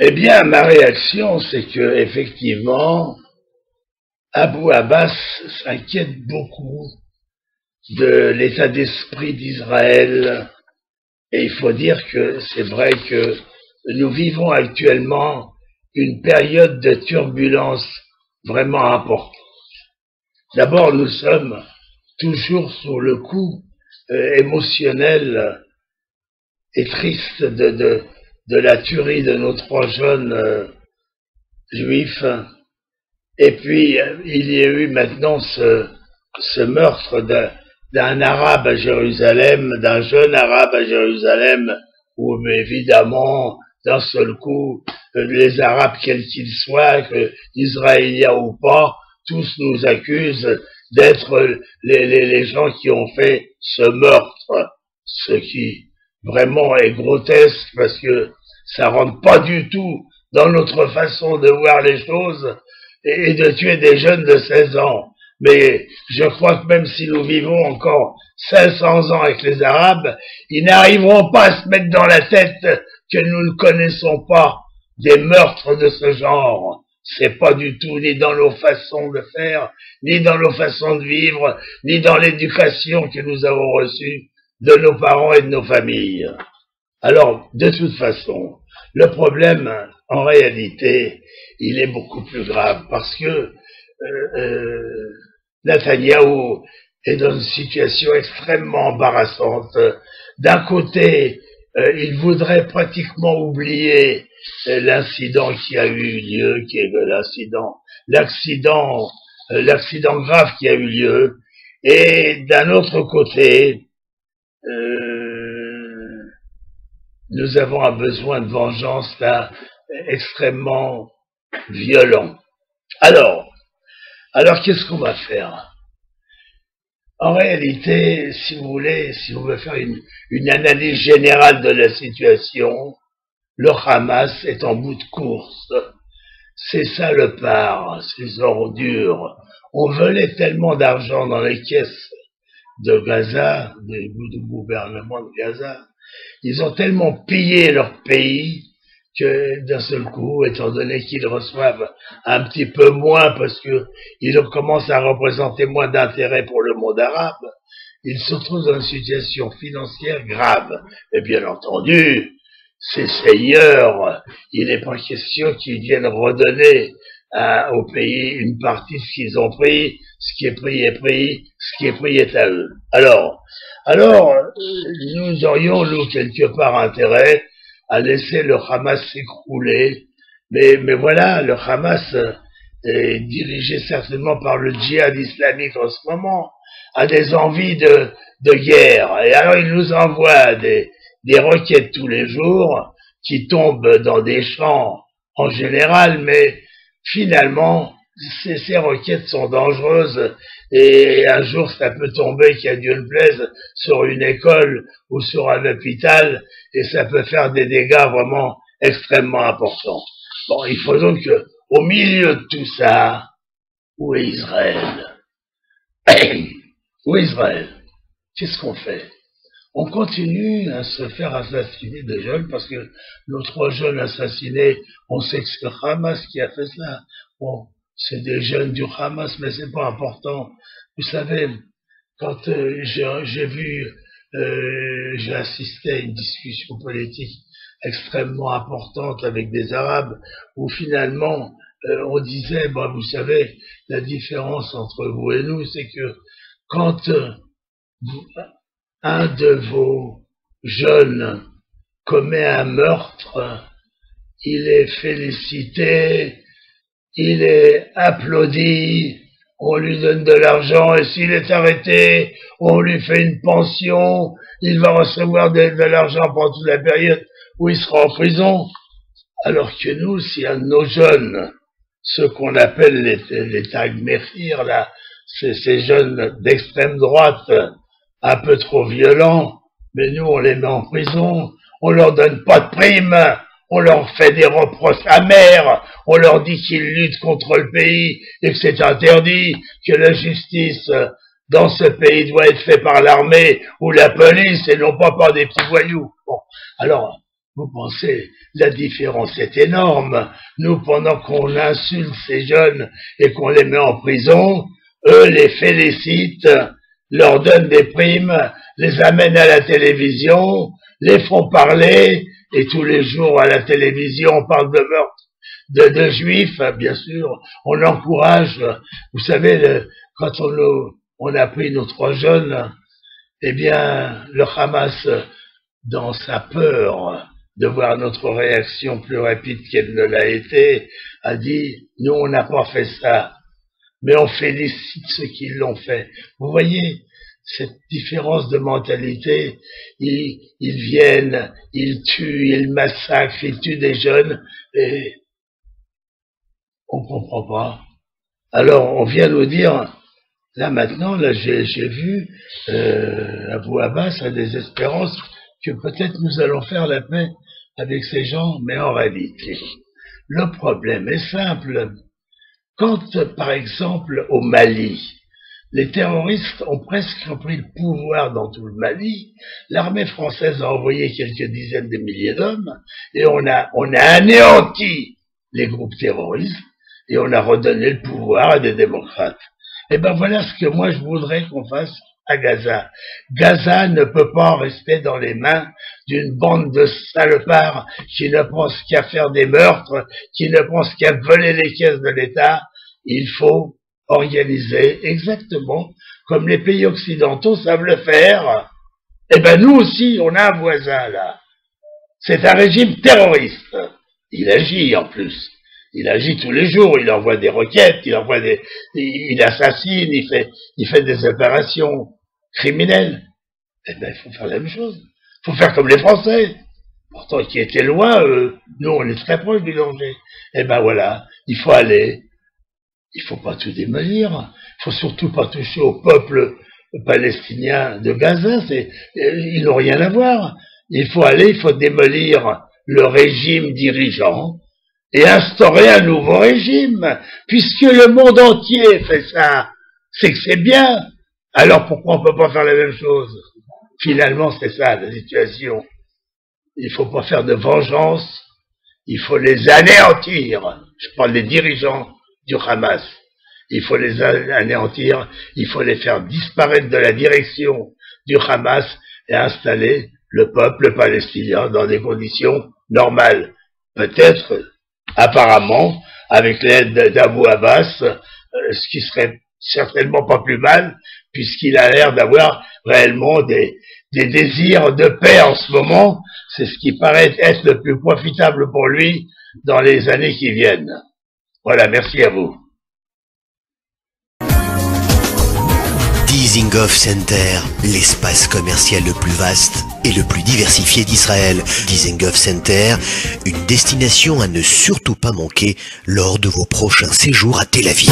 Eh bien, ma réaction, c'est que, effectivement, Abu Abbas s'inquiète beaucoup de l'état d'esprit d'Israël. Et il faut dire que c'est vrai que nous vivons actuellement une période de turbulence vraiment importante. D'abord, nous sommes toujours sous le coup émotionnel et triste de la tuerie de nos trois jeunes juifs. Et puis, il y a eu maintenant ce meurtre d'un arabe à Jérusalem, d'un jeune arabe à Jérusalem, où évidemment, d'un seul coup, les Arabes, quels qu'ils soient, israéliens ou pas, tous nous accusent d'être les gens qui ont fait ce meurtre, ce qui vraiment est grotesque parce que ça rentre pas du tout dans notre façon de voir les choses et de tuer des jeunes de 16 ans. Mais je crois que même si nous vivons encore 500 ans avec les Arabes, ils n'arriveront pas à se mettre dans la tête que nous ne connaissons pas des meurtres de ce genre. C'est pas du tout ni dans nos façons de faire, ni dans nos façons de vivre, ni dans l'éducation que nous avons reçue de nos parents et de nos familles. Alors, de toute façon, le problème, en réalité, il est beaucoup plus grave parce que Netanyahou est dans une situation extrêmement embarrassante. D'un côté, il voudrait pratiquement oublier l'incident qui a eu lieu, qui est l'accident grave qui a eu lieu, et d'un autre côté, nous avons un besoin de vengeance là extrêmement violent. Alors qu'est-ce qu'on va faire? En réalité, si vous voulez faire une analyse générale de la situation, le Hamas est en bout de course. C'est ça le part, ces ordures. On volait tellement d'argent dans les caisses de Gaza, du gouvernement de Gaza. Ils ont tellement pillé leur pays que d'un seul coup, étant donné qu'ils reçoivent un petit peu moins parce que ils commencent à représenter moins d'intérêt pour le monde arabe, ils se retrouvent dans une situation financière grave. Et bien entendu, ces seigneurs, il n'est pas question qu'ils viennent redonner au pays une partie de ce qu'ils ont pris, ce qui est pris est pris, ce qui est pris est à eux. Alors, nous aurions, nous, quelque part intérêt à laisser le Hamas s'écrouler, mais voilà, le Hamas est dirigé certainement par le djihad islamique en ce moment, a des envies de guerre, et alors il nous envoie des roquettes tous les jours qui tombent dans des champs en général, mais finalement, ces roquettes sont dangereuses et un jour ça peut tomber, qu'à Dieu ne plaise, sur une école ou sur un hôpital et ça peut faire des dégâts vraiment extrêmement importants. Bon, il faut donc que, au milieu de tout ça, où est Israël? Où est Israël? Qu'est-ce qu'on fait? On continue à se faire assassiner des jeunes parce que nos trois jeunes assassinés, on sait que c'est le Hamas qui a fait ça. Bon, c'est des jeunes du Hamas, mais c'est pas important. Vous savez, quand j'ai assisté à une discussion politique extrêmement importante avec des Arabes, où finalement on disait, vous savez, la différence entre vous et nous, c'est que quand un de vos jeunes commet un meurtre, il est félicité, il est applaudi, on lui donne de l'argent et s'il est arrêté, on lui fait une pension, il va recevoir de l'argent pendant toute la période où il sera en prison. Alors que nous, si un de nos jeunes, ceux qu'on appelle les Tag Mehir, là, ces jeunes d'extrême droite, un peu trop violents, mais nous on les met en prison, on leur donne pas de prime, on leur fait des reproches amers, on leur dit qu'ils luttent contre le pays et que c'est interdit, que la justice dans ce pays doit être faite par l'armée ou la police et non pas par des petits voyous. Bon, alors Vous pensez, la différence est énorme. Nous, pendant qu'on insulte ces jeunes et qu'on les met en prison, eux les félicitent, leur donnent des primes, les amènent à la télévision, les font parler, et tous les jours à la télévision on parle de meurtre de juifs, bien sûr. On encourage, vous savez, quand on a pris nos 3 jeunes, eh bien, le Hamas, dans sa peur de voir notre réaction plus rapide qu'elle ne l'a été, a dit, nous on n'a pas fait ça, mais on félicite ceux qui l'ont fait. Vous voyez, cette différence de mentalité, ils viennent, ils tuent, ils massacrent, ils tuent des jeunes, et on comprend pas. Alors on vient nous dire, là maintenant, là j'ai vu, Abou Abbas a des espérances que peut-être nous allons faire la paix avec ces gens, mais en réalité, le problème est simple. Quand, par exemple, au Mali, les terroristes ont presque pris le pouvoir dans tout le Mali, l'armée française a envoyé quelques dizaines de milliers d'hommes, et on a anéanti les groupes terroristes, et on a redonné le pouvoir à des démocrates. Et ben voilà ce que moi je voudrais qu'on fasse à Gaza. Gaza ne peut pas rester dans les mains d'une bande de salopards qui ne pensent qu'à faire des meurtres, qui ne pensent qu'à voler les caisses de l'État. Il faut organiser exactement comme les pays occidentaux savent le faire. Eh ben nous aussi, on a un voisin là. C'est un régime terroriste. Il agit en plus. Il agit tous les jours, il envoie des roquettes, il assassine, il fait des opérations criminelles. Eh ben, il faut faire la même chose. Il faut faire comme les Français. Pourtant, qui étaient loin, nous, on est très proches du danger. Eh ben voilà, il faut aller. Il faut pas tout démolir. Il faut surtout pas toucher au peuple palestinien de Gaza. Ils n'ont rien à voir. Il faut aller, il faut démolir le régime dirigeant et instaurer un nouveau régime, puisque le monde entier fait ça, c'est que c'est bien. Alors pourquoi on peut pas faire la même chose? Finalement, c'est ça la situation. Il faut pas faire de vengeance, il faut les anéantir. Je parle des dirigeants du Hamas. Il faut les anéantir, il faut les faire disparaître de la direction du Hamas et installer le peuple palestinien dans des conditions normales. Peut-être, apparemment, avec l'aide d'Abou Abbas, ce qui serait certainement pas plus mal, puisqu'il a l'air d'avoir réellement des désirs de paix en ce moment. C'est ce qui paraît être le plus profitable pour lui dans les années qui viennent. Voilà, merci à vous. Dizengoff Center, l'espace commercial le plus vaste et le plus diversifié d'Israël. Dizengoff Center, une destination à ne surtout pas manquer lors de vos prochains séjours à Tel Aviv.